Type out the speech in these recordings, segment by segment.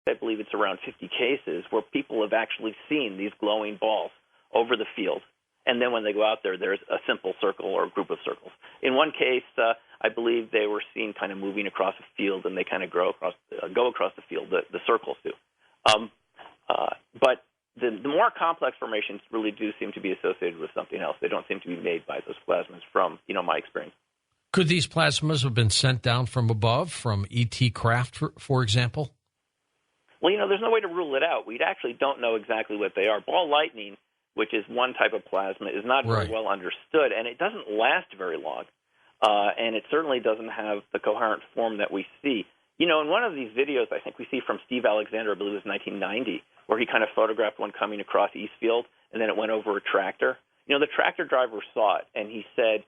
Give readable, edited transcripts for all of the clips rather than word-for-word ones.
I believe it's around 50 cases where people have actually seen these glowing balls over the field. And then when they go out there, there's a simple circle or a group of circles. In one case, I believe they were seen kind of moving across the field, and they kind of go across the field, the circles do. But the more complex formations really do seem to be associated with something else. They don't seem to be made by those plasmas from, my experience. Could these plasmas have been sent down from above, from E.T. craft, for example? Well, there's no way to rule it out. We actually don't know exactly what they are. Ball lightning, which is one type of plasma, is not very well understood, and it doesn't last very long. And it certainly doesn't have the coherent form that we see. In one of these videos, I think we see from Steve Alexander, I believe it was 1990, where he kind of photographed one coming across Eastfield, and then it went over a tractor. The tractor driver saw it, and he said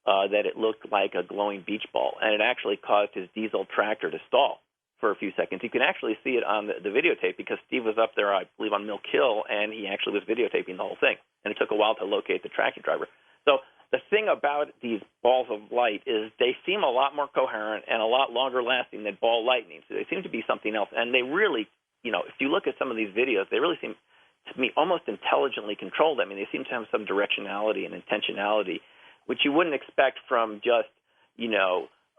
that it looked like a glowing beach ball, and it actually caused his diesel tractor to stall for a few seconds. You can actually see it on the videotape because Steve was up there, I believe, on Mill Hill, and he actually was videotaping the whole thing. And it took a while to locate the tractor driver. So the thing about these balls of light is they seem a lot more coherent and a lot longer lasting than ball lightning. So they seem to be something else. And they really, if you look at some of these videos, they really seem to me almost intelligently controlled. I mean, they seem to have some directionality and intentionality, which you wouldn't expect from just,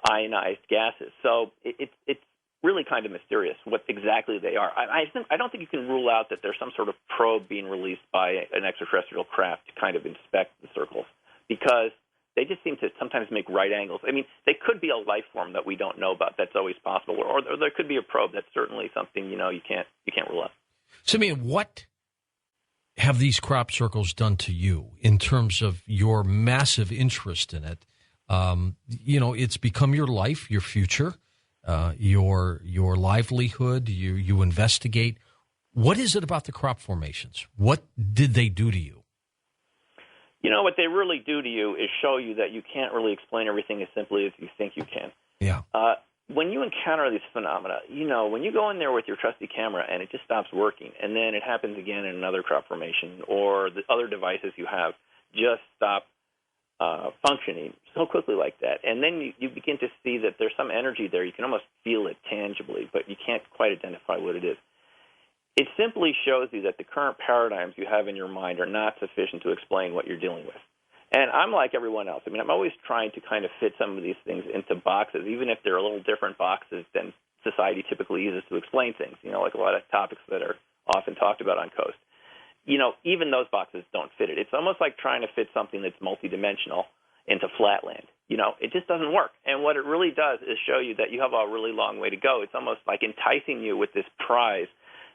ionized gases. So it's really kind of mysterious what exactly they are. I don't think you can rule out that there's some sort of probe being released by an extraterrestrial craft to kind of inspect the circles, because they just seem to sometimes make right angles. I mean, they could be a life form that we don't know about. That's always possible. Or there could be a probe. That's certainly something, you can't rule out. Simeon, what have these crop circles done to you in terms of your massive interest in it? It's become your life, your future. Your livelihood, you investigate. What is it about the crop formations? What did they do to you? What they really do to you is show you that you can't really explain everything as simply as you think you can. Yeah. When you encounter these phenomena, when you go in there with your trusty camera and it just stops working, and then it happens again in another crop formation, or the other devices you have just stop functioning so quickly like that. And then you begin to see that there's some energy there. You can almost feel it tangibly, but you can't quite identify what it is. It simply shows you that the current paradigms you have in your mind are not sufficient to explain what you're dealing with. And I'm like everyone else. I mean, I'm always trying to kind of fit some of these things into boxes, even if they're a little different boxes than society typically uses to explain things, like a lot of topics that are often talked about on Coast. Even those boxes don't fit it. It's almost like trying to fit something that's multidimensional into flatland. It just doesn't work. And what it really does is show you that you have a really long way to go. It's almost like enticing you with this prize.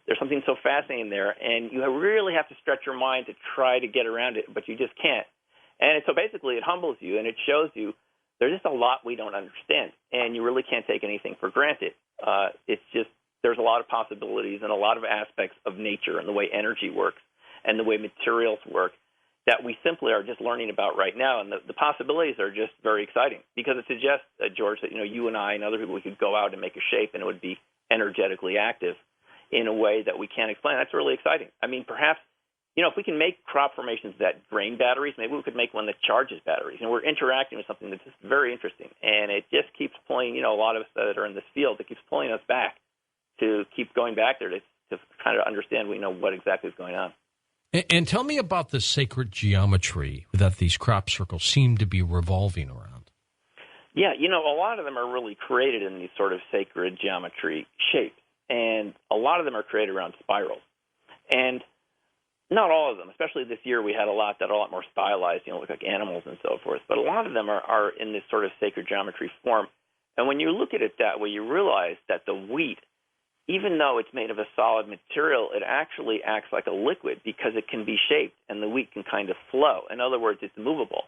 There's something so fascinating there, and you really have to stretch your mind to try to get around it, but you just can't. And so basically it humbles you, and it shows you there's just a lot we don't understand, and you really can't take anything for granted. It's just there's a lot of possibilities and a lot of aspects of nature and the way energy works and the way materials work that we simply are just learning about right now. And the possibilities are just very exciting because it suggests, George, that, you and I and other people, we could go out and make a shape and it would be energetically active in a way that we can't explain. That's really exciting. I mean, perhaps, if we can make crop formations that drain batteries, maybe we could make one that charges batteries. And we're interacting with something that's just very interesting. And it just keeps pulling, a lot of us that are in this field, it keeps pulling us back to keep going back there to kind of understand, what exactly is going on. And tell me about the sacred geometry that these crop circles seem to be revolving around. Yeah, a lot of them are really created in these sort of sacred geometry shapes, and a lot of them are created around spirals. And not all of them, especially this year, we had a lot more stylized, look like animals and so forth. But a lot of them are in this sort of sacred geometry form. And when you look at it that way, you realize that the wheat, even though it's made of a solid material, it actually acts like a liquid because it can be shaped and the wheat can kind of flow. In other words, it's movable.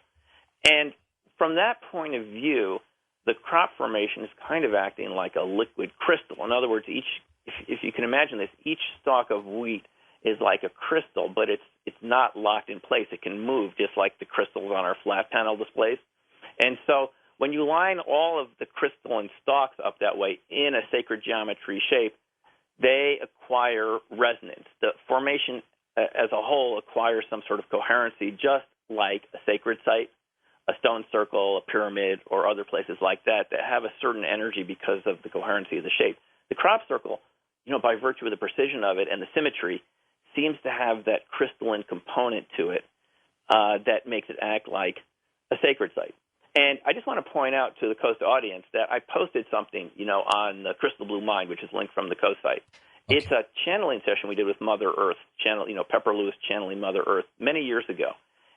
And from that point of view, the crop formation is kind of acting like a liquid crystal. In other words, if you can imagine this, each stalk of wheat is like a crystal, but it's not locked in place. It can move just like the crystals on our flat panel displays. And so when you line all of the crystalline stalks up that way in a sacred geometry shape, they acquire resonance. The formation as a whole acquires some sort of coherency, just like a sacred site, a stone circle, a pyramid, or other places like that have a certain energy because of the coherency of the shape. The crop circle by virtue of the precision of it and the symmetry, seems to have that crystalline component to it that makes it act like a sacred site. And I just want to point out to the Coast audience that I posted something, on the Crystal Blue Mind, which is linked from the Coast site. Okay. It's a channeling session we did with Mother Earth, Pepper Lewis channeling Mother Earth many years ago.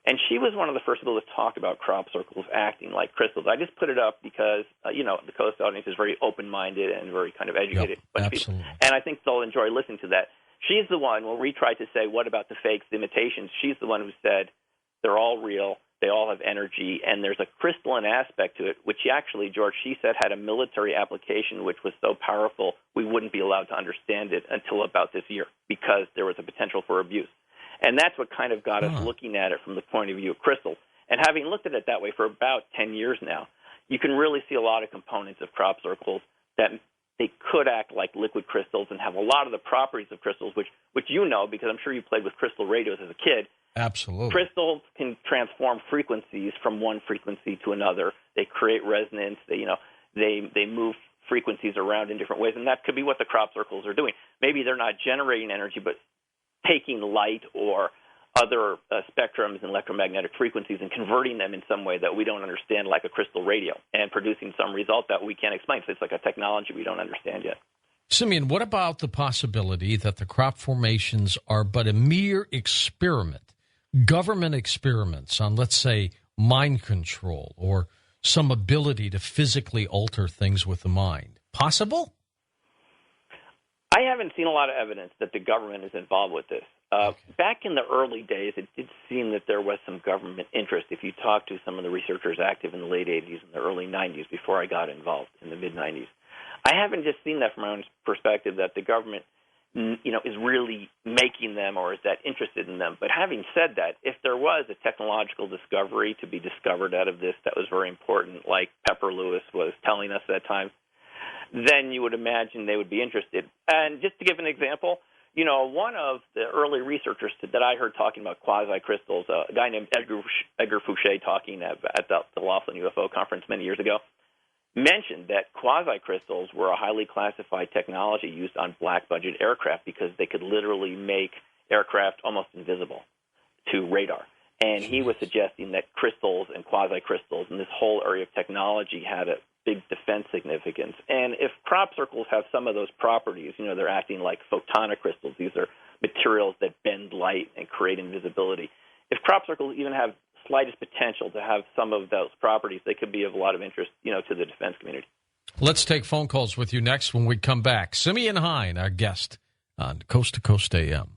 And she was one of the first people to talk about crop circles acting like crystals. I just put it up because, the Coast audience is very open-minded and very kind of educated. Yep, absolutely. And I think they'll enjoy listening to that. She's the one, when we tried to say, what about the fakes, the imitations, she's the one who said they're all real, they all have energy, and there's a crystalline aspect to it, which she said, had a military application which was so powerful we wouldn't be allowed to understand it until about this year because there was a potential for abuse. And that's what kind of got us looking at it from the point of view of crystals. And having looked at it that way for about 10 years now, you can really see a lot of components of crop circles that they could act like liquid crystals and have a lot of the properties of crystals, which because I'm sure you played with crystal radios as a kid. Absolutely. Crystals can transform frequencies from one frequency to another. They create resonance. They move frequencies around in different ways, and that could be what the crop circles are doing. Maybe they're not generating energy, but taking light or other spectrums and electromagnetic frequencies and converting them in some way that we don't understand, like a crystal radio, and producing some result that we can't explain. So it's like a technology we don't understand yet. Simeon, what about the possibility that the crop formations are but a mere experiment, government experiments on, let's say, mind control or some ability to physically alter things with the mind? Possible? I haven't seen a lot of evidence that the government is involved with this. Back in the early days, it did seem that there was some government interest. If you talk to some of the researchers active in the late 80s and the early 90s, before I got involved in the mid-90s, I haven't just seen that from my own perspective that the government, is really making them or is that interested in them. But having said that, if there was a technological discovery to be discovered out of this that was very important, like Pepper Lewis was telling us at that time, then you would imagine they would be interested. And just to give an example, one of the early researchers that I heard talking about quasi-crystals, a guy named Edgar Fouché talking at the Laughlin UFO conference many years ago, mentioned that quasi-crystals were a highly classified technology used on black-budget aircraft because they could literally make aircraft almost invisible to radar. And he was suggesting that crystals and quasi-crystals and this whole area of technology had a big defense significance. And if crop circles have some of those properties, they're acting like photonic crystals. These are materials that bend light and create invisibility. If crop circles even have slightest potential to have some of those properties, they could be of a lot of interest, to the defense community. Let's take phone calls with you next when we come back. Simeon Hein, our guest on Coast to Coast AM.